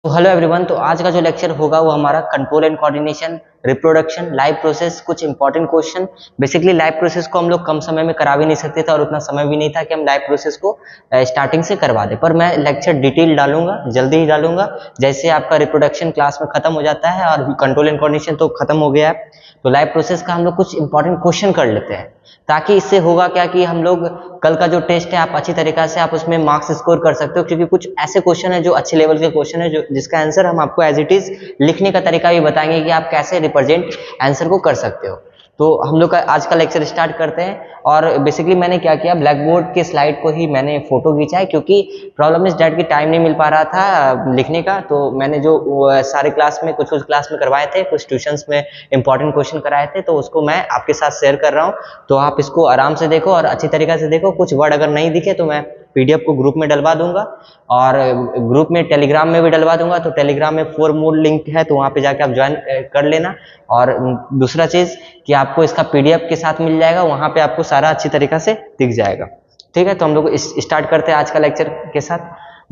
तो hello everyone. तो आज का जो लेक्चर होगा वो हमारा control and coordination, reproduction, life process, कुछ important question. Basically life process को हम लोग कम समय में करा भी नहीं सकते थे और उतना समय भी नहीं था कि हम लाइव प्रोसेस को स्टार्टिंग से करवा दें, पर मैं लेक्चर डिटेल डालूंगा, जल्दी ही डालूंगा। जैसे आपका रिप्रोडक्शन क्लास में खत्म हो जाता है और कंट्रोल एंड कोऑर्डिनेशन तो खत्म हो गया है, तो लाइव प्रोसेस का हम लोग कुछ इंपॉर्टेंट क्वेश्चन कर लेते हैं, ताकि इससे होगा क्या कि हम लोग कल का जो टेस्ट है आप अच्छी तरीका से आप उसमें मार्क्स स्कोर कर सकते हो, क्योंकि कुछ ऐसे क्वेश्चन है जो अच्छे लेवल के क्वेश्चन है जो जिसका आंसर हम आपको एज इट इज लिखने का तरीका भी बताएंगे कि आप कैसे रिप्रेजेंट आंसर को कर सकते हो। तो हम लोग का आज का लेक्चर स्टार्ट करते हैं। और बेसिकली मैंने क्या किया, ब्लैक बोर्ड के स्लाइड को ही मैंने फोटो खींचा है, क्योंकि प्रॉब्लम इस डेट की टाइम नहीं मिल पा रहा था लिखने का। तो मैंने जो सारे क्लास में कुछ क्लास में करवाए थे, कुछ ट्यूशंस में इंपॉर्टेंट क्वेश्चन कराए थे, तो उसको मैं आपके साथ शेयर कर रहा हूँ। तो आप इसको आराम से देखो और अच्छी तरीके से देखो। कुछ वर्ड अगर नहीं दिखे तो मैं पीडीएफ को ग्रुप में डलवा दूंगा, और ग्रुप में टेलीग्राम में भी डलवा दूंगा। तो टेलीग्राम में 4 मोर लिंक है, तो वहाँ पे जाके आप ज्वाइन कर लेना। और दूसरा चीज कि आपको इसका पीडीएफ के साथ मिल जाएगा, वहाँ पे आपको सारा अच्छी तरीका से दिख जाएगा। ठीक है, तो हम लोग स्टार्ट करते हैं आज का लेक्चर के साथ।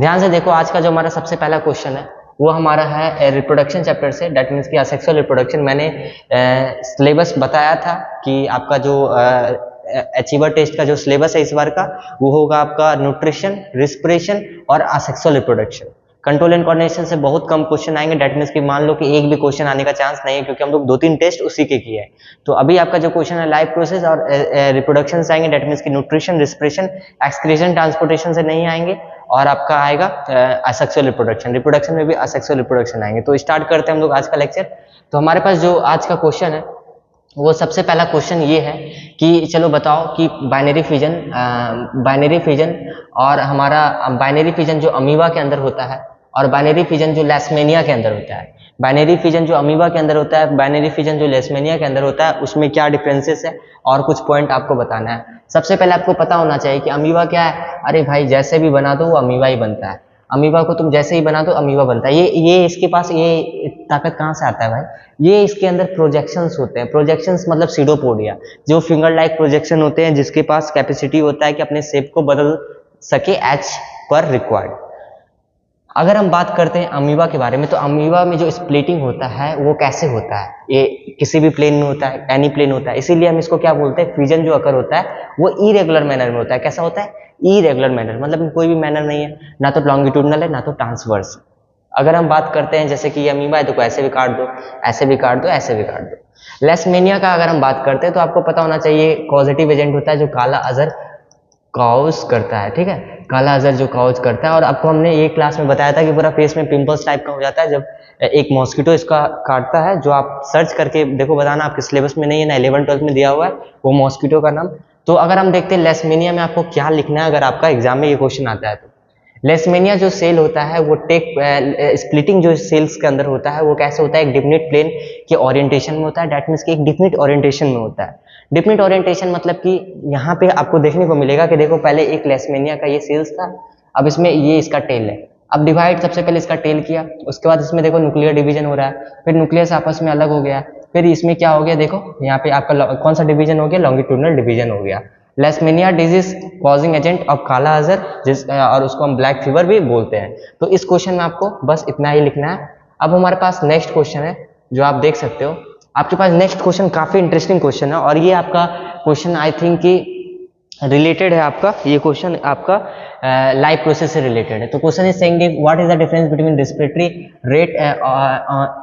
ध्यान से देखो, आज का जो हमारा सबसे पहला क्वेश्चन है वो हमारा है रिप्रोडक्शन चैप्टर से, डेट मीन्स की असेक्सुअल रिप्रोडक्शन। मैंने सिलेबस बताया था कि आपका जो अचीवर टेस्ट का जो सिलेबस है इस बार का, वो होगा आपका न्यूट्रिशन, रिस्पिरेशन और asexual reproduction. Control and coordination से बहुत कम क्वेश्चन आएंगे, डेट मीन्स कि मान लो कि एक भी क्वेश्चन आने का चांस नहीं है, क्योंकि हम लोग 2-3 टेस्ट उसी के किए हैं। तो अभी आपका जो क्वेश्चन है लाइव प्रोसेस और रिप्रोडक्शन से आएंगे, डेट मीन्स कि न्यूट्रिशन, रिस्पिरेशन, एक्सक्रीशन, ट्रांसपोर्टेशन से नहीं आएंगे। और आपका आएगा असेक्सुअल रिप्रोडक्शन। रिप्रोडक्शन में भी असेक्सुअल रिप्रोडक्शन आएंगे। तो स्टार्ट करते हैं हम लोग आज का लेक्चर। तो हमारे पास जो आज का क्वेश्चन है वो सबसे पहला क्वेश्चन ये है कि चलो बताओ कि बाइनरी फिजन और हमारा बाइनरी फिजन जो अमीबा के अंदर होता है और बाइनरी फिजन जो लेशमेनिया के अंदर होता है। बाइनरी फिजन जो अमीबा के अंदर होता है, बाइनरी फिजन जो लेशमेनिया के अंदर होता है, उसमें क्या डिफरेंसेस है और कुछ पॉइंट आपको बताना है। सबसे पहले आपको पता होना चाहिए कि अमीबा क्या है। अरे भाई, जैसे भी बना दो वो अमीबा ही बनता है। अमीबा को तुम जैसे ही बना दो अमीबा बनता है। ये इसके पास ये ताकत कहाँ से आता है भाई? ये इसके अंदर प्रोजेक्शंस होते हैं। प्रोजेक्शंस मतलब सीडोपोडिया, जो फिंगर लाइक प्रोजेक्शन होते हैं, जिसके पास कैपेसिटी होता है कि अपने शेप को बदल सके एज पर रिक्वायर्ड। अगर हम बात करते हैं अमीबा के बारे में, तो अमीबा में जो स्प्लिटिंग होता है वो कैसे होता है? ये किसी भी प्लेन में होता है, एनी प्लेन होता है, इसीलिए हम इसको क्या बोलते हैं, फ्यूजन जो अकर होता है वो इरेगुलर मैनर में होता है। कैसा होता है? इरेगुलर मैनर, मतलब कोई भी मैनर नहीं है, ना तो लॉन्गिट्यूडनल है ना तो ट्रांसवर्स। अगर हम बात करते हैं जैसे कि ये अमीबा है, तो ऐसे भी काट दो, ऐसे भी काट दो, ऐसे भी काट दो। लेशमेनिया का अगर हम बात करते हैं तो आपको पता होना चाहिए कॉजेटिव एजेंट होता है जो काला अजर कॉज करता है। ठीक है, काला अजर जो कॉज करता है। और आपको हमने ये क्लास में बताया था कि पूरा फेस में पिंपल्स टाइप का हो जाता है जब एक मॉस्किटो इसका काटता है। जो आप सर्च करके देखो, बताना आपके सिलेबस में नहीं है ना 11-12 में दिया हुआ है वो मॉस्किटो का नाम। तो अगर हम देखते हैं लेशमेनिया में आपको क्या लिखना है, अगर आपका एग्जाम में ये क्वेश्चन आता है तो लेशमेनिया जो सेल होता है वो स्प्लिटिंग जो सेल्स के अंदर होता है वो कैसे होता है, एक डिफिनिट प्लेन के ओरिएंटेशन में होता है। डेट मीन्स कि एक डिफिनिट ओरिएंटेशन में होता है। डिफिनिट ओरिएंटेशन मतलब कि यहाँ पे आपको देखने को मिलेगा कि देखो पहले एक लेशमेनिया का ये सेल्स था, अब इसमें ये इसका टेल है। अब डिवाइड सबसे पहले इसका टेल किया, उसके बाद इसमें देखो न्यूक्लियर डिवीजन हो रहा है, फिर न्यूक्लियस आपस में अलग हो गया, फिर इसमें क्या हो गया, देखो यहाँ पे आपका कौन सा डिवीजन हो गया, लॉन्गिट्यूडनल डिवीजन हो गया। लेशमेनिया डिजीज कॉजिंग एजेंट ऑफ काला अजर, और उसको हम ब्लैक फीवर भी बोलते हैं। तो इस क्वेश्चन में आपको बस इतना ही लिखना है। अब हमारे पास नेक्स्ट क्वेश्चन है जो आप देख सकते हो। आपके पास नेक्स्ट क्वेश्चन काफी इंटरेस्टिंग क्वेश्चन है, और ये आपका क्वेश्चन आई थिंक कि रिलेटेड है। आपका ये क्वेश्चन आपका लाइव प्रोसेस से रिलेटेड है। तो question is saying what is the difference between respiratory rate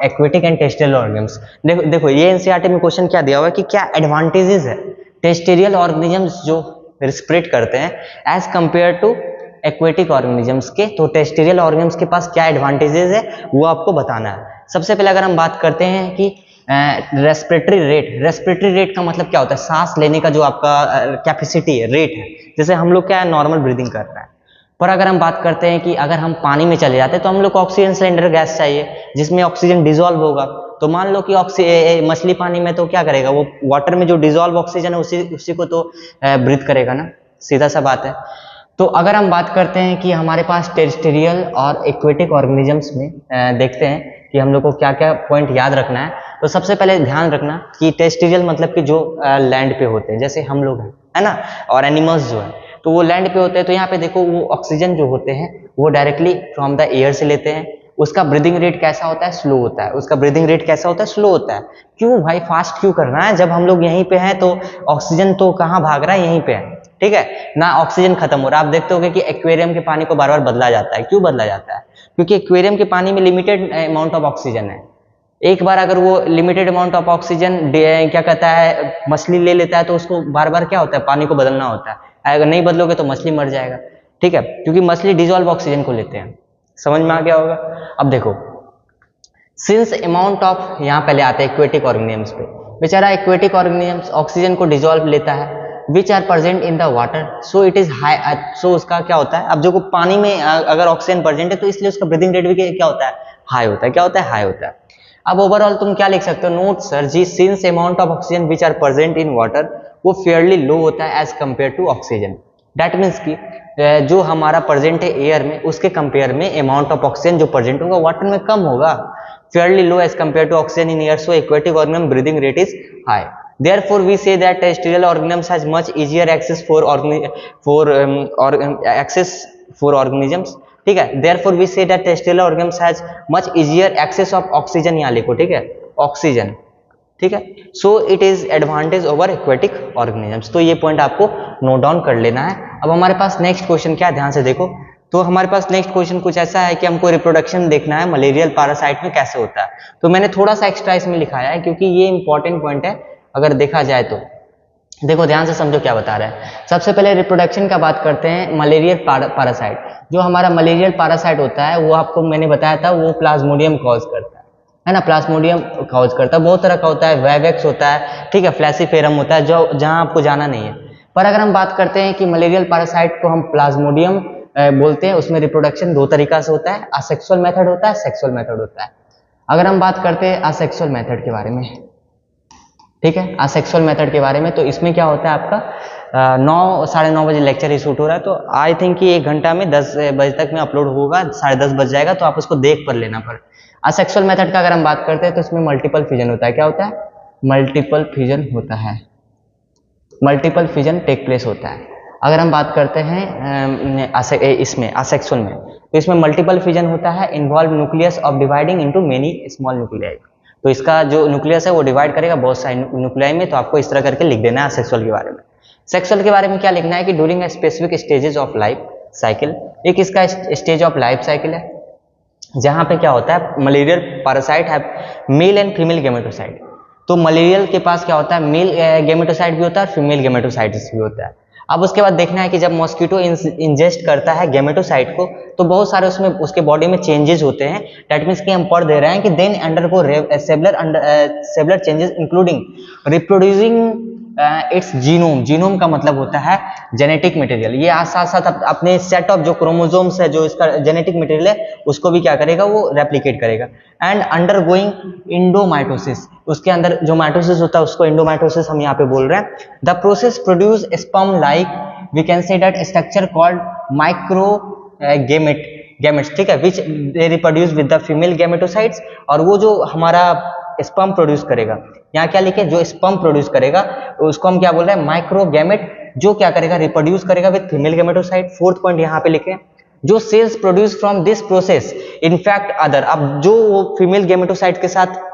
aquatic and terrestrial organisms. देखो ये एनसीईआरटी में क्वेश्चन क्या दिया हुआ है कि क्या एडवांटेजेस है टेरेस्ट्रियल ऑर्गेनिजम्स जो रिस्पिरेट करते हैं as compared to aquatic organisms के। तो टेरेस्ट्रियल ऑर्गेनिम्स के पास क्या एडवांटेजेस है वो आपको बताना है। सबसे पहले अगर हम बात करते हैं कि रेस्पिरेटरी रेट का मतलब क्या होता है, सांस लेने का जो आपका कैपेसिटी है, रेट है। जैसे हम लोग क्या है, नॉर्मल ब्रीदिंग कर रहे हैं, पर अगर हम बात करते हैं कि अगर हम पानी में चले जाते हैं तो हम लोग को ऑक्सीजन सिलेंडर गैस चाहिए जिसमें ऑक्सीजन डिजोल्व होगा। तो मान लो कि मछली पानी में तो क्या करेगा, वो वाटर में जो डिजोल्व ऑक्सीजन है उसी को तो ब्रीथ करेगा ना, सीधा सा बात है। तो अगर हम बात करते हैं कि हमारे पास टेरेस्ट्रियल और एक्वेटिक ऑर्गेनिजम्स में देखते हैं कि हम लोग को क्या क्या पॉइंट याद रखना है। तो सबसे पहले ध्यान रखना कि टेरेस्ट्रियल मतलब कि जो लैंड पे होते हैं, जैसे हम लोग हैं, है ना, और एनिमल्स जो है तो वो लैंड पे होते हैं। तो यहाँ पे देखो वो ऑक्सीजन जो होते हैं वो डायरेक्टली फ्रॉम द एयर से लेते हैं, उसका ब्रीदिंग रेट कैसा होता है, स्लो होता है। उसका ब्रीदिंग रेट कैसा होता है, स्लो होता है। क्यों भाई फास्ट क्यों करना है, जब हम लोग यहीं पे हैं तो ऑक्सीजन तो कहाँ भाग रहा है, यहीं पे है, ठीक है ना, ऑक्सीजन खत्म हो रहा है। आप देखते होगे कि एक्वेरियम के पानी को बार बार बदला जाता है। क्यों बदला जाता है, क्योंकि एक्वेरियम के पानी में लिमिटेड अमाउंट ऑफ ऑक्सीजन है। एक बार अगर वो लिमिटेड अमाउंट ऑफ ऑक्सीजन क्या कहता है मछली ले लेता है तो उसको बार बार क्या होता है, पानी को बदलना होता है। अगर नहीं बदलोगे तो मछली मर जाएगा, ठीक है, क्योंकि मछली डिजॉल्व ऑक्सीजन को लेते हैं। समझ में आ गया होगा। अब देखो, सिंस अमाउंट ऑफ, यहाँ पहले आते हैं एक्वेटिक ऑर्गेनिजम्स पे। बेचारा एक्वेटिक ऑर्गेनिजम्स ऑक्सीजन को डिजॉल्व लेता है, which are present in the water, so it is high, so उसका क्या होता है, अब जो पानी में अगर ऑक्सीजन प्रेजेंट है तो इसलिए उसका ब्रीदिंग रेट भी क्या होता है, हाई होता है। क्या होता है, हाई होता है। अब ओवरऑल तुम क्या लिख सकते हो, note sir ji, since amount of oxygen which are present in water वो फेयरली लो होता है as compared to oxygen. That means कि जो हमारा प्रेजेंट है एयर में, उसके कंपेयर में अमाउंट ऑफ ऑक्सीजन जो प्रेजेंट होगा वाटर में कम होगा, fairly low as compared to oxygen in air, so aquatic organism breathing rate is high. Therefore we say that terrestrial organisms has much easier access for organisms, ठीक है। Therefore we say that terrestrial organisms has much easier access of oxygen, यहाँ लिखो, ठीक है, oxygen, ठीक है। सो it is advantage over aquatic organisms. तो ये पॉइंट आपको नोट डाउन कर लेना है। अब हमारे पास नेक्स्ट क्वेश्चन क्या है, ध्यान से देखो। तो हमारे पास नेक्स्ट क्वेश्चन कुछ ऐसा है कि हमको रिप्रोडक्शन देखना है मलेरियल पैरासाइट में कैसे होता है। तो मैंने थोड़ा सा एक्स्ट्रा इसमें लिखाया है क्योंकि ये इंपॉर्टेंट पॉइंट है अगर देखा जाए तो। देखो ध्यान से समझो क्या बता रहा है। सबसे पहले रिप्रोडक्शन का बात करते हैं, मलेरियल पैरासाइट। जो हमारा मलेरियल पैरासाइट होता है वो आपको मैंने बताया था वो प्लाज्मोडियम कॉज करता है ना, प्लाज्मोडियम कॉज करता है। बहुत तरह का होता है, वेवेक्स होता है, ठीक है, फ्लैसीफेरम होता है, जो जहां आपको जाना नहीं है। पर अगर हम बात करते हैं कि मलेरियल पैरासाइट को हम प्लाज्मोडियम बोलते हैं, उसमें रिप्रोडक्शन दो तरीका से होता है, असेक्सुअल मेथड होता है, सेक्सुअल मेथड होता है। अगर हम बात करते हैं असेक्सुअल मेथड के बारे में, ठीक है, असेक्सुअल मेथड के बारे में, तो इसमें क्या होता है आपका 9-9:30 बजे लेक्चर ही शूट हो रहा है, तो आई थिंक कि 1 घंटा में 10 बजे तक में अपलोड होगा, 10:30 बज जाएगा, तो आप उसको देख पर लेना। पर असेक्सुअल मेथड का अगर हम बात करते हैं तो इसमें मल्टीपल फिजन होता है। क्या होता है, मल्टीपल फिजन होता है, मल्टीपल फिजन टेक प्लेस होता है। अगर हम बात करते हैं इसमें असेक्सुअल में, तो इसमें मल्टीपल फिजन होता है, involve nucleus of dividing into many small nuclei. तो इसका जो न्यूक्लियस है वो डिवाइड करेगा बहुत सारे न्यूक्लियाई में। तो आपको इस तरह करके लिख देना है असेक्सुअल के बारे में। सेक्सुअल के बारे में क्या लिखना है कि during a specific stages of life cycle, एक इसका स्टेज ऑफ लाइफ साइकिल है जहां पे क्या होता है, मलेरियल पैरासाइट है मेल एंड फीमेल गेमेटोसाइट। तो मलेरियल के पास क्या होता है, मेल गेमेटोसाइट भी होता है, फीमेल गेमेटोसाइट्स भी होता है। अब उसके बाद देखना है कि जब मॉस्किटो इंजेस्ट करता है गेमेटोसाइट को तो बहुत सारे उसमें उसके बॉडी में चेंजेस होते हैं। दैट मीन्स कि हम पढ़ दे रहे हैं कि then undergo several changes including reproducing its genome. Genome का मतलब होता है जेनेटिक मटेरियल। ये साथ साथ अपने सेट ऑफ जो क्रोमोसोम्स है, जो इसका जेनेटिक मटेरियल है, उसको भी क्या करेगा, वो रेप्लिकेट करेगा। एंड अंडरगोइंग इंडोमाइटोसिस, उसके अंदर जो माइटोसिस होता है उसको इंडोमाइटोसिस हम यहाँ पे बोल रहे हैं। The process produce sperm like we can say that structure called micro gametes, ठीक है, which they reproduce with the female gametocytes. और वो जो हमारा स्पर्म प्रोड्यूस करेगा, यहाँ क्या लिखे, जो स्पर्म प्रोड्यूस करेगा उसको हम क्या बोल रहे हैं, माइक्रोगैमेट, जो क्या करेगा, रिप्रोड्यूस करेगा with female gametocyte. Fourth point यहाँ पे लिखे, जो sales produce from this process in fact other. अब जो वो फीमेल गैमेटोसाइट के साथ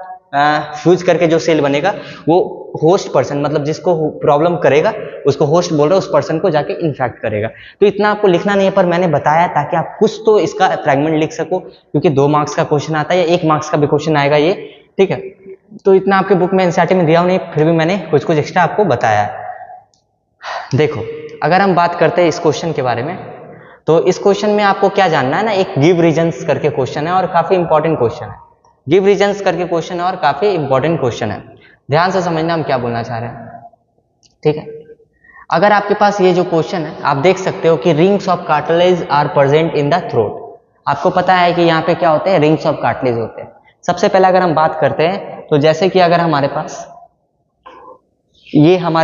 फ्यूज करके जो सेल बनेगा वो होस्ट पर्सन, मतलब जिसको प्रॉब्लम करेगा उसको होस्ट बोल रहे हैं, उस पर्सन को जाके इन्फेक्ट करेगा। तो इतना आपको लिखना नहीं है, पर मैंने बताया ताकि आप कुछ तो इसका फ्रैगमेंट लिख सको, क्योंकि 2 मार्क्स का क्वेश्चन आता है या 1 मार्क्स का भी क्वेश्चन आएगा ये, ठीक है। तो इतना आपके बुक में एनसीईआरटी में दिया नहीं, फिर भी मैंने कुछ कुछ एक्स्ट्रा आपको बताया है। देखो अगर हम बात करते हैं इस क्वेश्चन के बारे में, तो इस क्वेश्चन में आपको क्या जानना है ना, एक गिव रीजंस करके क्वेश्चन है और काफी इंपॉर्टेंट क्वेश्चन है। गिव रीजंस करके क्वेश्चन है और काफी इंपॉर्टेंट क्वेश्चन है। ध्यान से समझना हम क्या बोलना चाह रहे हैं, ठीक है। अगर आपके पास ये जो क्वेश्चन है, आप देख सकते हो कि rings of cartilage are present in the throat. आपको पता है कि यहाँ पे क्या होते हैं, रिंग्स ऑफ कार्टिलेज होते हैं। सबसे पहले अगर हम बात करते हैं तो जैसे कि अगर हमारे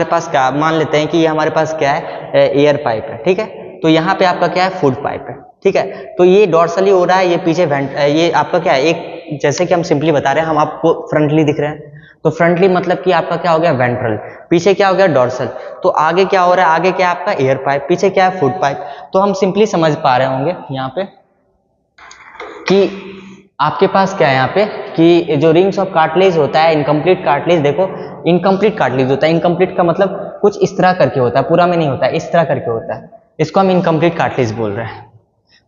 पास क्या मान लेते हैं कि ये हमारे पास क्या है, एयर पाइप है, ठीक है। तो यहाँ पे आपका क्या है, फूड पाइप है, ठीक है। तो ये डॉर्सली हो रहा है, ये पीछे ये आपका क्या है, एक जैसे कि हम सिंपली बता रहे हैं, हम आपको फ्रंटली दिख रहे हैं, तो फ्रंटली मतलब कि आपका क्या हो गया, वेंट्रल। पीछे क्या हो गया, डॉर्सल। तो आगे क्या हो रहा है, आगे क्या है आपका एयर पाइप, पीछे क्या है, फूड पाइप। तो हम सिंपली समझ पा रहे होंगे यहाँ पे कि आपके पास क्या है यहाँ पे कि जो रिंग्स ऑफ कार्टिलेज होता है, इनकम्प्लीट कार्टिलेज, देखो इनकम्प्लीट कार्टिलेज होता है। इनकम्प्लीट का मतलब कुछ इस तरह करके होता है, पूरा में नहीं होता है, इस तरह करके होता है, इसको हम इनकम्प्लीट कार्टिलेज बोल रहे हैं।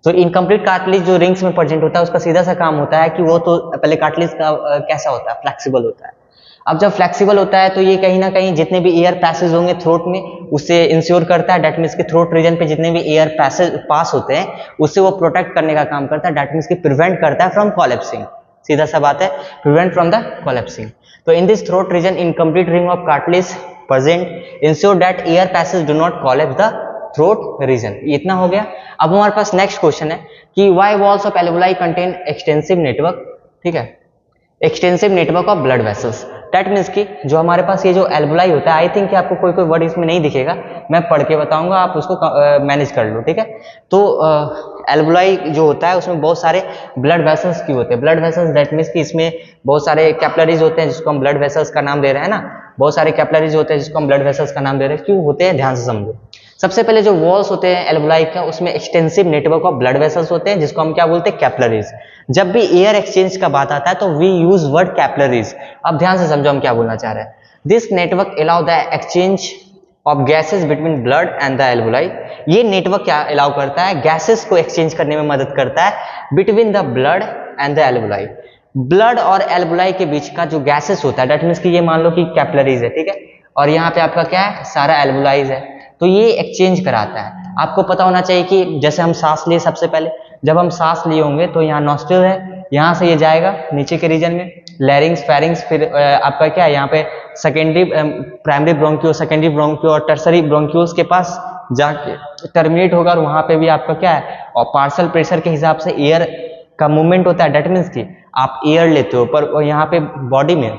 तो इनकम्प्लीट कार्टिलेज जो रिंग्स में प्रेजेंट होता है उसका सीधा सा काम होता है कि वो तो पहले कार्टिलेज का कैसा होता है, फ्लेक्सिबल होता है। अब जब फ्लेक्सिबल होता है तो ये कहीं ना कहीं जितने भी एयर पैसेज होंगे थ्रोट में उससे इंश्योर करता है, डेट मीन्स कि थ्रोट रीजन पे जितने भी एयर पैसेज पास होते हैं उससे वो प्रोटेक्ट करने का काम करता है, डेट मीन्स कि प्रिवेंट करता है फ्रॉम कोलैप्सिंग। सीधा सा बात है, प्रिवेंट फ्रॉम द कोलैप्सिंग। तो in this throat region incomplete ring of cartilage present ensure that air passage do not collapse the throat region. इतना हो गया। अब हमारे पास नेक्स्ट क्वेश्चन है कि why walls of alveoli contain extensive network, ठीक है, extensive network of blood vessels. That means कि जो हमारे पास ये जो एल्वेओलाई होता है, आई थिंक कि आपको कोई कोई वर्ड इसमें नहीं दिखेगा, मैं पढ़ के बताऊंगा, आप उसको मैनेज कर लो, ठीक है। तो एल्वेओलाई जो होता है उसमें बहुत सारे ब्लड वेसल्स की होते हैं। ब्लड वेसल्स दैट मीन्स कि इसमें बहुत सारे कैपिलरीज होते हैं जिसको हम ब्लड वेसल्स का नाम दे रहे हैं ना, बहुत सारे कैपिलरीज होते हैं जिसको हम ब्लड वेसल्स का नाम दे रहे हैं। क्यों होते हैं, ध्यान से समझो। सबसे पहले जो वॉल्स होते हैं एल्वेओलाई का, उसमें extensive network of blood vessels होते हैं जिसको हम क्या बोलते हैं, कैपिलरीज। जब भी एयर एक्सचेंज का बात आता है तो वी यूज वर्ड कैपिलरीज। अब ध्यान से समझो हम क्या बोलना चाह रहे हैं। This network allow the exchange of gases between blood and the alveoli. ये नेटवर्क क्या अलाउ करता है, गैसेस को एक्सचेंज करने में मदद करता है between the blood and the alveoli. Blood और एल्वेओलाई के बीच का जो गैसेस होता है, दैट मीन्स कि ये मान लो कि कैपिलरीज है, ठीक है, और यहाँ पे आपका क्या है, सारा एल्वेओलाइज है, तो ये एक्सचेंज कराता है। आपको पता होना चाहिए कि जैसे हम सांस लिए, सबसे पहले जब हम सांस लिए होंगे तो यहाँ नॉस्ट्रिल है, यहाँ से ये जाएगा नीचे के रीजन में लैरिंग्स, फेरिंग्स, फिर आपका क्या है यहाँ पे secondary, primary bronchiole, secondary bronchiole और टर्सरी ब्रोंक्यूल्स के पास जाके टर्मिनेट होगा, और वहां पे भी आपका क्या है, और पार्शियल प्रेशर के हिसाब से एयर का मूवमेंट होता है। डेट मीन्स कि आप एयर लेते हो पर यहाँ पे बॉडी में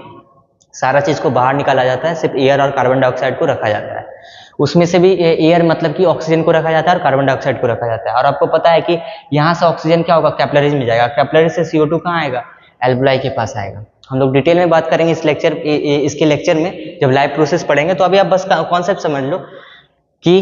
सारा चीज को बाहर निकाला जाता है, सिर्फ एयर और कार्बन डाइऑक्साइड को रखा जाता है। उसमें से भी एयर मतलब कि ऑक्सीजन को रखा जाता है और कार्बन डाइऑक्साइड को रखा जाता है। और आपको पता है कि यहाँ से ऑक्सीजन क्या होगा, कैपिलरीज में जाएगा, कैपिलरीज से CO2 कहाँ आएगा, एल्वेओलाई के पास आएगा। हम लोग डिटेल में बात करेंगे इस लेक्चर, इसके लेक्चर में जब लाइव प्रोसेस पढ़ेंगे। तो अभी आप बस कॉन्सेप्ट समझ लो कि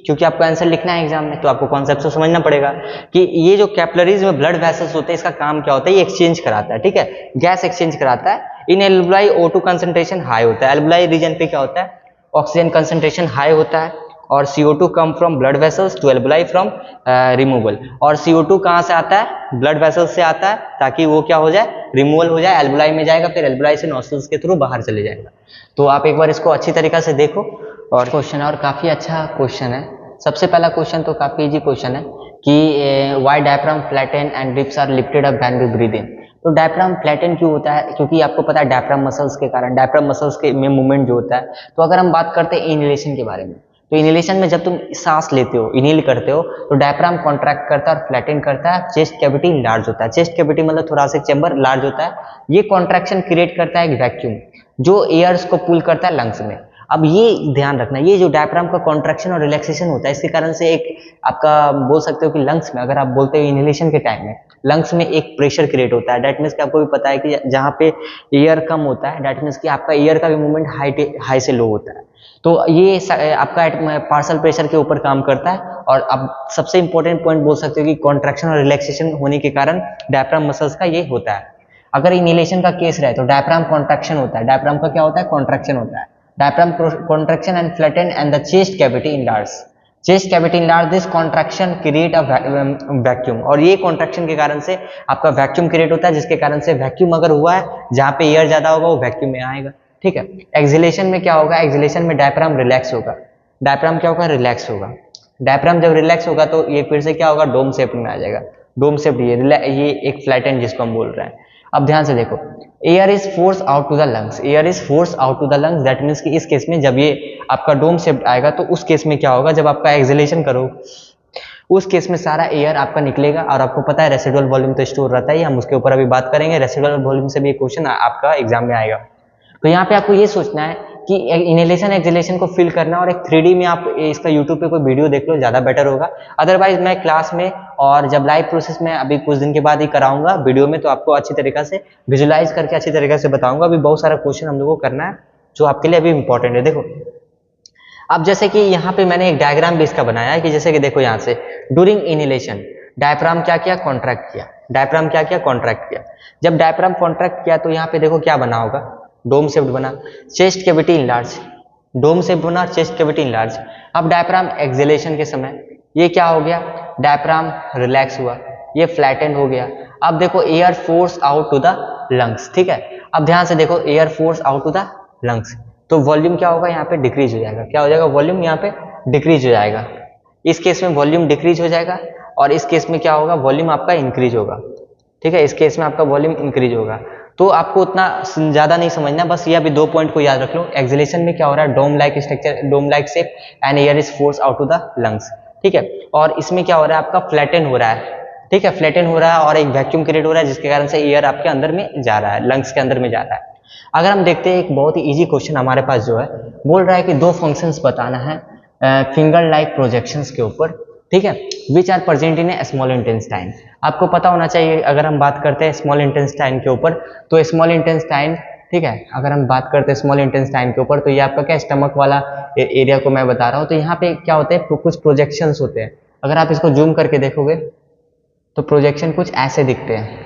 क्योंकि आपको आंसर लिखना है एग्जाम में तो आपको कॉन्सेप्ट तो समझना पड़ेगा कि ये जो कैपिलरीज में ब्लड वेसल्स होते हैं इसका काम क्या होता है, ये एक्सचेंज कराता है, ठीक है, गैस एक्सचेंज कराता है। इन एल्वेओलाई O2 कंसंट्रेशन हाई होता है। एल्वेओलाई रीजन पे क्या होता है, ऑक्सीजन कंसंट्रेशन हाई होता है, और CO2 come from blood vessels to alveoli from removal. और CO2 कहाँ से आता है, ब्लड वेसल्स से आता है, ताकि वो क्या हो जाए, रिमूवल हो जाए, एल्वेओलाई में जाएगा, फिर एल्वेओलाई से नॉस्ट्रल्स के थ्रू बाहर चले जाएगा। तो आप एक बार इसको अच्छी तरीके से देखो। और क्वेश्चन और काफी अच्छा क्वेश्चन है। सबसे पहला क्वेश्चन तो काफी इजी क्वेश्चन है कि why diaphragm flatten and ribs are lifted up when we breathe in. तो डायफ्राम फ्लैटन क्यों होता है, क्योंकि आपको पता है डायफ्राम मसल्स के कारण, डायफ्राम मसल्स के में मूवमेंट जो होता है। तो अगर हम बात करते हैं इनहेलेशन के बारे में, तो इनहेलेशन में जब तुम सांस लेते हो, इनहेल करते हो, तो डायफ्राम कॉन्ट्रैक्ट करता है और फ्लैटन करता है, चेस्ट कैविटी लार्ज होता है। चेस्ट कैविटी मतलब थोरैसिक चैम्बर लार्ज होता है। ये कॉन्ट्रैक्शन क्रिएट करता है एक वैक्यूम जो एयर्स को पुल करता है लंग्स में। अब ये ध्यान रखना, ये जो डायफ्राम का कॉन्ट्रैक्शन और रिलैक्सेशन होता है, इसके कारण से एक आपका बोल सकते हो कि लंग्स में, अगर आप बोलते हो इनहेलेशन के टाइम में लंग्स में एक प्रेशर क्रिएट होता है। दैट मीन्स कि आपको भी पता है कि जहाँ पे एयर कम होता है, दैट मीन्स कि आपका एयर का भी मूवमेंट हाई से लो होता है। तो ये आपका पार्शियल प्रेशर के ऊपर काम करता है। और अब सबसे इंपॉर्टेंट पॉइंट बोल सकते हो कि कॉन्ट्रैक्शन और रिलैक्सेशन होने के कारण डायफ्राम मसल्स का ये होता है। अगर इनहेलेशन का केस रहे तो डायफ्राम कॉन्ट्रैक्शन होता है, डायफ्राम का क्या होता है, कॉन्ट्रैक्शन होता है। Diaphragm contraction and flatten and the chest cavity enlarge, chest cavity enlarge, this contraction create a vacuum. और ये कॉन्ट्रैक्शन के कारण से आपका वैक्यूम क्रिएट होता है, जिसके कारण से वैक्यूम अगर हुआ है, जहां पे एयर ज्यादा होगा वो वैक्यूम में आएगा, ठीक है। एक्सहेलेशन में क्या होगा, एक्सहेलेशन में डायफ्राम रिलैक्स होगा। डायफ्राम क्या होगा, रिलैक्स होगा। डायफ्राम जब रिलैक्स होगा तो ये फिर से क्या होगा, डोम शेप में आ जाएगा। डोम शेप ये एक फ्लैटन जिसको हम बोल रहे हैं। अब ध्यान से देखो, air is force out to the lungs, air is force out to the lungs. That means कि इस केस में जब ये आपका डोम शेप आएगा तो उस केस में क्या होगा, जब आपका एक्सहेलेशन करो उस केस में सारा एयर आपका निकलेगा। और आपको पता है रेसिडुअल वॉल्यूम तो स्टोर रहता है, हम उसके ऊपर अभी बात करेंगे। रेसिडुअल वॉल्यूम से भी एक क्वेश्चन आपका एग्जाम में आएगा। तो यहाँ पे आपको ये सोचना है कि इनहेलेशन एक्सहेलेशन को फील करना, और एक 3D में आप इसका यूट्यूब पे कोई वीडियो देख लो, ज़्यादा बेटर होगा। अदरवाइज मैं क्लास में और जब लाइव प्रोसेस में अभी कुछ दिन के बाद ही कराऊंगा वीडियो में, तो आपको अच्छी तरीके से विजुलाइज करके अच्छी तरीके से बताऊंगा। अभी बहुत सारा क्वेश्चन हम लोगों को करना है जो आपके लिए अभी इंपॉर्टेंट है। देखो अब जैसे कि यहाँ पे मैंने एक डायग्राम भी इसका बनाया है कि जैसे कि देखो यहाँ से ड्यूरिंग इनहेलेशन, डायफ्राम क्या किया, कॉन्ट्रैक्ट किया। डायफ्राम क्या किया, कॉन्ट्रैक्ट किया। जब डायफ्राम कॉन्ट्रैक्ट किया तो यहाँ पे देखो क्या बना होगा, डोम शेप्ड बना, chest cavity enlarge, dome shaped बना, चेस्ट कैविटी इनलार्ज। अब डायफ्राम एक्सहेलेशन के समय ये क्या हो गया, डायफ्राम रिलैक्स हुआ, ये फ्लैटेंड हो गया। अब देखो air force out to the lungs, ठीक है। अब ध्यान से देखो, air force out to the lungs, तो वॉल्यूम क्या होगा, यहाँ पे डिक्रीज हो जाएगा। क्या हो जाएगा, वॉल्यूम यहाँ पे डिक्रीज हो जाएगा। इस केस में वॉल्यूम डिक्रीज हो जाएगा और इस केस में क्या होगा, वॉल्यूम आपका इंक्रीज होगा, ठीक है। इस केस में आपका वॉल्यूम इंक्रीज होगा। तो आपको उतना ज्यादा नहीं समझना, बस ये अभी 2 पॉइंट को याद रख लो। एक्सहेलेशन में क्या हो रहा है, dome like structure, dome like shape and air is force out to the lungs, ठीक है। और इसमें क्या हो रहा है, आपका फ्लैटन हो रहा है, ठीक है, फ्लैटन हो रहा है और एक वैक्यूम क्रिएट हो रहा है जिसके कारण से एयर आपके अंदर में जा रहा है, लंग्स के अंदर में जा रहा है। अगर हम देखते हैं एक बहुत ही इजी क्वेश्चन हमारे पास जो है, बोल रहा है कि 2 फंक्शंस बताना है फिंगर लाइक प्रोजेक्शंस के ऊपर, ठीक है, which are present in a small intestine. आपको पता होना चाहिए, अगर हम बात करते हैं स्मॉल इंटेस्टाइन के ऊपर, तो स्मॉल इंटेस्टाइन, ठीक है, अगर हम बात करते हैं स्मॉल इंटेस्टाइन के ऊपर, तो ये आपका क्या, स्टमक वाला एरिया को मैं बता रहा हूँ। तो यहाँ पे क्या होते हैं, कुछ प्रोजेक्शंस होते हैं। अगर आप इसको जूम करके देखोगे तो प्रोजेक्शन कुछ ऐसे दिखते हैं,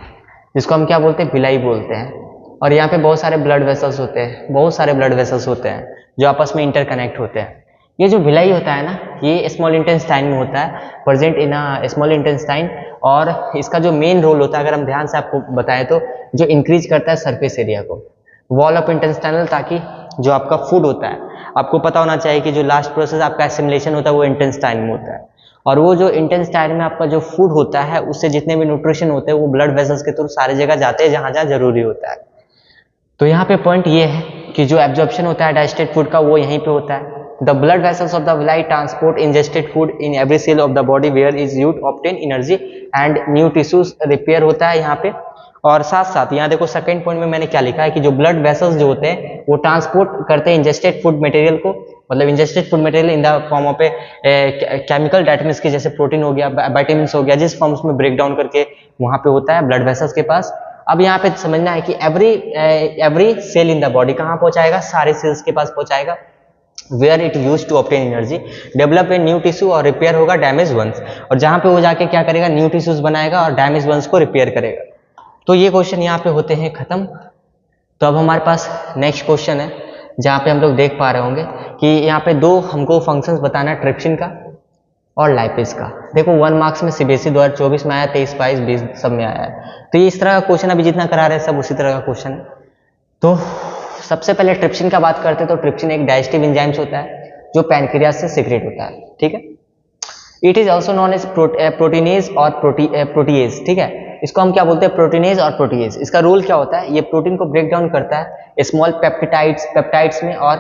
जिसको हम क्या बोलते हैं, भिलाई बोलते हैं। और यहाँ पे बहुत सारे ब्लड वेसल्स होते हैं, बहुत सारे ब्लड वेसल्स होते हैं जो आपस में इंटरकनेक्ट होते हैं। ये जो भिलाई होता है ना, ये स्मॉल इंटेस्टाइन में होता है, प्रेजेंट इन स्मॉल इंटेस्टाइन। और इसका जो मेन रोल होता है, अगर हम ध्यान से आपको बताएं तो, जो इंक्रीज करता है सरफेस एरिया को, वॉल ऑफ इंटेस्टाइनल, ताकि जो आपका फूड होता है, आपको पता होना चाहिए कि जो लास्ट प्रोसेस आपका एसिमिलेशन होता है वो इंटेस्टाइन में होता है। और वो जो इंटेस्टाइन में आपका जो फूड होता है, उससे जितने भी न्यूट्रिशन होते हैं वो ब्लड वेसल्स के थ्रू सारी जगह जाते हैं जहां जहां जरूरी होता है। तो यहाँ पे पॉइंट ये है कि जो एब्जॉर्प्शन होता है डाइजेस्टेड फूड का, वो यहीं पे होता है। The blood vessels of the villi transport ingested food in every cell of the body where is used to obtain energy and new tissues repair होता है यहाँ पे। और साथ साथ यहाँ देखो सेकंड पॉइंट में मैंने क्या लिखा है कि जो ब्लड वेसल्स जो होते हैं वो ट्रांसपोर्ट करते हैं इंजेस्टेड फूड मटेरियल को, मतलब ingested food material in the form of a chemical, that means की जैसे प्रोटीन हो गया, विटामिन हो गया, जिस फॉर्म्स में ब्रेक डाउन करके वहां पे होता है ब्लड वेसल्स के पास। अब यहाँ पे समझना है कि every cell in the body कहाँ पहुंचाएगा, सारे सेल्स के पास पहुंचाएगा, where it use to obtain energy, develop a new tissue और रिपेयर होगा डैमेज वंस, और जहां पे वो जाके क्या करेगा, न्यू टिश्यूज बनाएगा और डैमेज वंस को रिपेयर करेगा। तो ये क्वेश्चन यहाँ पे होते हैं खत्म। तो अब हमारे पास नेक्स्ट क्वेश्चन है, जहाँ पे हम लोग देख पा रहे होंगे कि यहाँ पे 2 हमको फंक्शंस बताना है, ट्रिप्सिन का और लाइपेज का। देखो 1 मार्क्स में सीबीएसई 2024 में आया, 23, 22, 20 सब में आया है। तो ये इस तरह का क्वेश्चन अभी जितना करा रहे हैं सब उसी तरह का क्वेश्चन है। तो सबसे पहले ट्रिप्सिन का बात करते हैं, तो ट्रिप्सिन एक डाइजेस्टिव एंजाइम्स होता है जो पैनक्रियाज से सीक्रेट होता है, ठीक है। It is also known as proteinase और प्रोटीएज, ठीक है। इसको हम क्या बोलते हैं, प्रोटीनेज और प्रोटीएज। इसका रोल क्या होता है, ये प्रोटीन को ब्रेक डाउन करता है स्मॉल पेप्टाइड्स में, और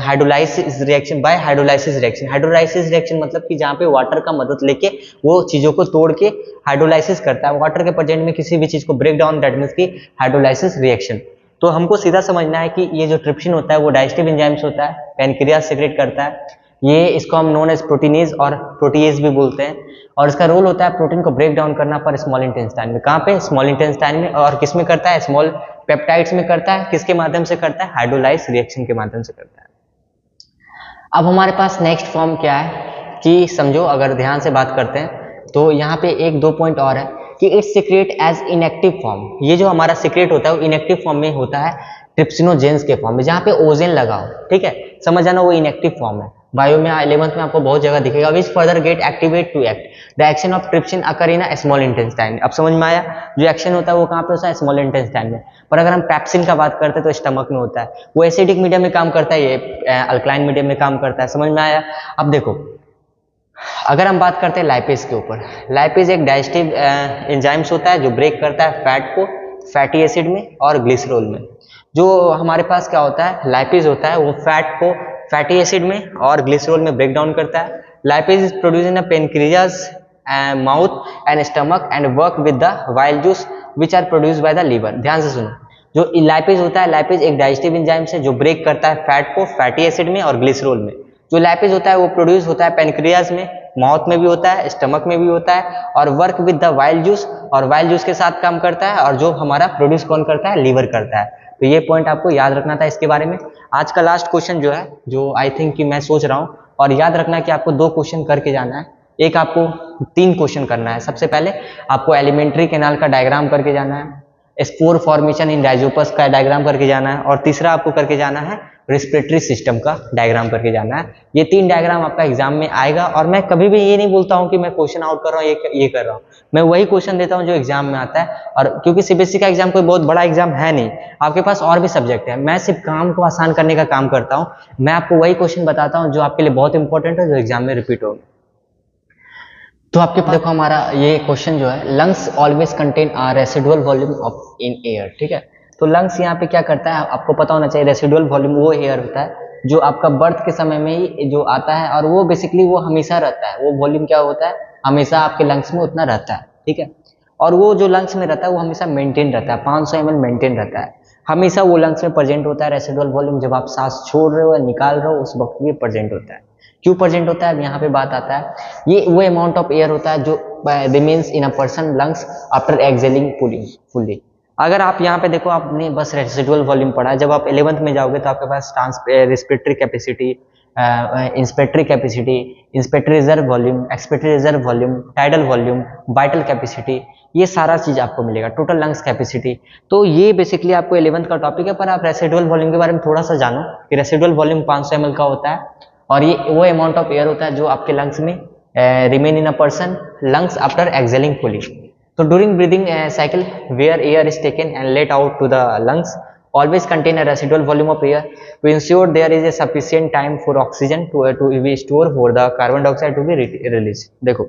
hydrolysis reaction by hydrolysis reaction. Hydrolysis reaction मतलब कि जहाँ पे वाटर का मदद लेके वो चीजों को तोड़ के हाइड्रोलाइसिस करता है, वाटर के प्रेजेंट में किसी भी चीज को ब्रेक डाउन, दैट मींस की हाइड्रोलाइसिस रिएक्शन। तो हमको सीधा समझना है कि ये जो ट्रिप्सिन होता है वो डाइजेस्टिव एंजाइम्स होता है, पैनक्रियाज सीक्रेट करता है। ये इसको हम नोन एज प्रोटीनेज और प्रोटीएज भी बोलते हैं, और इसका रोल होता है प्रोटीन को ब्रेक डाउन करना पर स्मॉल इंटेस्टाइन में। कहाँ पे, स्मॉल इंटेस्टाइन में। और किस में करता है, स्मॉल पेप्टाइड्स में करता है। किसके माध्यम से करता है, हाइड्रोलाइज रिएक्शन के माध्यम से करता है। अब हमारे पास नेक्स्ट फॉर्म क्या है कि समझो, अगर ध्यान से बात करते हैं तो यहाँ पे 1-2 पॉइंट और है कि its secret as inactive form. ये जो हमारा सीक्रेट होता है वो इनएक्टिव फॉर्म में होता है, ट्रिप्सिनोजेंस के फॉर्म में, जहाँ पे ओजेन लगा हो, ठीक है, समझ जाना वो इनएक्टिव फॉर्म है। बायो में 11th में आपको बहुत जगह दिखेगा, which further get activate to act the action of trypsin occur in small intestine. अब समझ में आया, जो एक्शन होता है वो कहाँ पे होता है, स्मॉल इंटेस्टाइन में। पर अगर हम पैप्सिन का बात करते हैं तो स्टमक में होता है, वो एसिडिक मीडियम में काम करता है, ये अल्कलाइन मीडियम में काम करता है। समझ में आया। अब देखो, अगर हम बात करते हैं लाइपेज के ऊपर, लाइपेज एक डाइजेस्टिव एंजाइम्स होता है जो ब्रेक करता है फैट को फैटी एसिड में और ग्लिसरॉल में। जो हमारे पास क्या होता है, लाइपेज होता है वो फैट को फैटी एसिड में और ग्लिसरॉल में ब्रेक डाउन करता है। Lipase is produce in pancreas, mouth and stomach and work with the bile juice which are produce by the liver. ध्यान से सुनो, जो लाइपेज होता है, लाइपेज एक डाइजेस्टिव एंजाइम्स है जो ब्रेक करता है फैट को फैटी एसिड में और ग्लिसरॉल में। जो लाइपेज होता है वो प्रोड्यूस होता है पेनक्रियाज में, माउथ में भी होता है, स्टमक में भी होता है, और work with the bile juice, और वाइल जूस के साथ काम करता है, और जो हमारा प्रोड्यूस कौन करता है, लीवर करता है। तो ये पॉइंट आपको याद रखना था इसके बारे में। आज का लास्ट क्वेश्चन जो है, जो आई थिंक कि मैं सोच रहा हूँ, और याद रखना कि आपको 2 क्वेश्चन करके जाना है, एक आपको 3 क्वेश्चन करना है। सबसे पहले आपको एलिमेंट्री कैनाल का डायग्राम करके जाना है, स्पोर फॉर्मेशन इन राइजोपस का डायग्राम करके जाना है, और तीसरा आपको करके जाना है रेस्पिरेटरी सिस्टम का डायग्राम करके जाना है। ये 3 डायग्राम आपका एग्जाम में आएगा, और मैं कभी भी ये नहीं बोलता हूँ कि मैं क्वेश्चन आउट कर रहा हूँ, ये कर रहा हूँ, मैं वही क्वेश्चन देता हूँ जो एग्जाम में आता है। और क्योंकि सीबीएसई का एग्जाम कोई बहुत बड़ा एग्जाम है नहीं, आपके पास और भी सब्जेक्ट है, मैं सिर्फ काम को आसान करने का काम करता हूँ। मैं आपको वही क्वेश्चन बताता हूँ जो आपके लिए बहुत इंपॉर्टेंट है, जो एग्जाम में रिपीट होगा। तो आपके पास देखो हमारा ये क्वेश्चन जो है, lungs always contain a residual volume of in air, ठीक है। तो लंग्स यहाँ पे क्या करता है, आपको पता होना चाहिए। रेसिडुअल वॉल्यूम वो एयर होता है जो आपका बर्थ के समय में ही जो आता है, और वो बेसिकली वो हमेशा रहता है। वो वॉल्यूम क्या होता है, हमेशा आपके लंग्स में उतना रहता है, ठीक है। और वो जो लंग्स में रहता है वो हमेशा मेंटेन रहता है, 500 ml मेंटेन रहता है, हमेशा वो लंग्स में प्रेजेंट होता है। रेसिडुअल वॉल्यूम जब आप सांस छोड़ रहे हो या निकाल रहे हो उस वक्त भी प्रेजेंट होता है। क्यों प्रेजेंट होता है, यहाँ पे बात आता है। ये वो अमाउंट ऑफ एयर होता है जो remains in a person lungs after exhaling fully. अगर आप यहाँ पे देखो, आपने बस रेसिडुअल वॉल्यूम पढ़ा है, जब आप 11th में जाओगे तो आपके पास respiratory capacity, inspiratory capacity, inspiratory reserve volume, expiratory reserve volume, tidal volume, vital capacity, ये सारा चीज आपको मिलेगा, टोटल लंग्स कैपेसिटी। तो ये बेसिकली आपको 11th का टॉपिक है, पर आप रेसिडुअल वॉल्यूम के बारे में थोड़ा सा जानो कि रेसिडुअल वॉल्यूम 500 ml का होता है, और ये वो अमाउंट ऑफ एयर होता है जो आपके लंग्स में remain in a person lungs after exhaling fully. तो during breathing cycle where air is taken and let out to the lungs always contain a residual volume of air to ensure there is a sufficient time for oxygen to be stored for the carbon dioxide to be released। देखो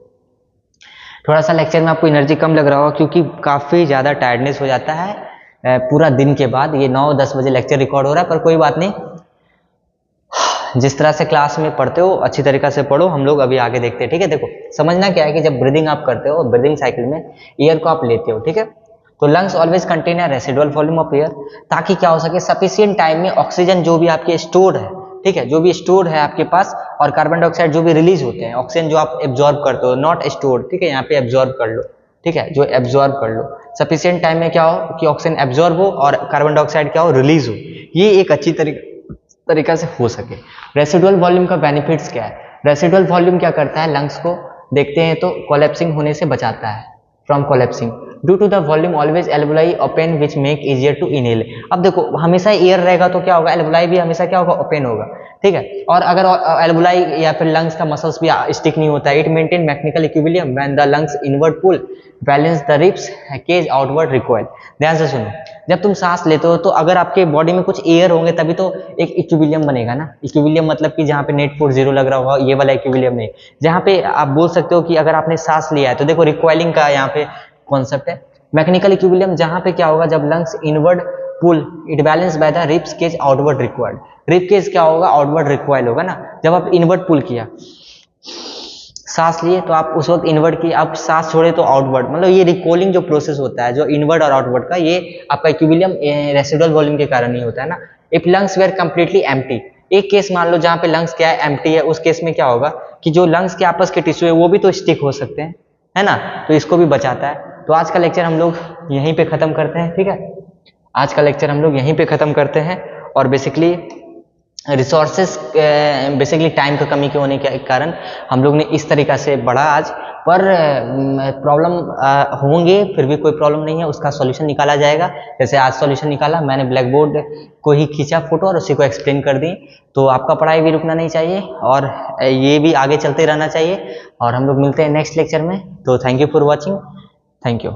थोड़ा सा lecture में आपको energy कम लग रहा होगा क्योंकि काफ़ी ज़्यादा टायर्डनेस हो जाता है पूरा दिन के बाद। ये 9-10 बजे लेक्चर रिकॉर्ड हो रहा है, पर कोई बात नहीं, जिस तरह से क्लास में पढ़ते हो अच्छी तरीका से पढ़ो, हम लोग अभी आगे देखते हैं, ठीक है। देखो समझना क्या है कि जब ब्रीदिंग आप करते हो, ब्रीदिंग साइकिल में एयर को आप लेते हो, ठीक है, तो लंग्स ऑलवेज कंटेन है रेसिडुअल वॉल्यूम ऑफ एयर, ताकि क्या हो सके, सफिशिएंट टाइम में ऑक्सीजन जो भी आपके स्टोर है, ठीक है, जो भी स्टोर है आपके पास, और कार्बन डाइऑक्साइड जो भी रिलीज होते हैं, ऑक्सीजन जो आप एब्जॉर्ब करते हो, नॉट स्टोर, ठीक है, यहाँ पे एब्जॉर्ब कर लो, ठीक है, जो एब्जॉर्ब कर लो, सफिशिएंट टाइम में क्या हो कि ऑक्सीजन एब्जॉर्ब हो और कार्बन डाइऑक्साइड क्या हो, रिलीज हो, ये एक अच्छी तरीका से हो सके। रेसिडुअल वॉल्यूम का बेनिफिट्स क्या है, रेसिडुअल वॉल्यूम क्या करता है, लंग्स को देखते हैं तो कोलैप्सिंग होने से बचाता है, from collapsing due to the volume always alveoli open which make easier to inhale. अब देखो हमेशा एयर रहेगा तो क्या होगा, एल्वुलाई भी हमेशा क्या होगा, ओपन होगा, ठीक है। और अगर एल्वुलाई या फिर लंग्स का मसल्स भी स्टिक नहीं होता है, it maintain mechanical equilibrium when the lungs inward pull balance the ribs cage outward recoil. ध्यान से सुनो, जब तुम सांस लेते हो तो अगर आपके बॉडी में कुछ एयर होंगे तभी तो एक इक्विलिब्रियम बनेगा ना। इक्विलिब्रियम मतलब कि जहाँ पे नेट फोर्स 0 लग रहा होगा, ये वाला इक्विलिब्रियम नहीं। जहाँ पे आप बोल सकते हो कि अगर आपने सांस लिया है तो देखो रिकॉइलिंग का यहाँ पे कॉन्सेप्ट है। मैकेनिकल इक्विलिब्रियम जहां पे क्या होगा, जब lungs inward pull it balance by the ribs cage outward required. Rib cage क्या होगा, आउटवर्ड रिक्वायल होगा ना। जब आप इनवर्ड पुल किया, सांस लिए तो आप उस वक्त इनवर्ड की, आप सांस छोड़े तो आउटवर्ड, मतलब ये रिकॉलिंग जो प्रोसेस होता है जो इनवर्ड और आउटवर्ड का, ये आपका इक्विलिब्रियम रेसिडुअल वॉल्यूम के कारण ही होता है ना। If lungs were completely empty, एक केस मान लो जहां पे लंग्स क्या है, एम्प्टी है, उस केस में क्या होगा कि जो लंग्स के आपस के टिश्यू है वो भी तो स्टिक हो सकते हैं, है ना, तो इसको भी बचाता है। तो आज का लेक्चर हम लोग यहीं पे खत्म करते हैं, ठीक है, आज का लेक्चर हम लोग यहीं पे खत्म करते हैं। और बेसिकली रिसोर्सेस, बेसिकली टाइम का कमी के होने के कारण हम लोग ने इस तरीका से पढ़ा आज, पर प्रॉब्लम होंगे, फिर भी कोई प्रॉब्लम नहीं है, उसका सॉल्यूशन निकाला जाएगा। जैसे आज सॉल्यूशन निकाला मैंने, ब्लैक बोर्ड को ही खींचा फोटो और उसी को एक्सप्लेन कर दी। तो आपका पढ़ाई भी रुकना नहीं चाहिए और ये भी आगे चलते रहना चाहिए। और हम लोग मिलते हैं नेक्स्ट लेक्चर में। तो thank you for watching, thank you.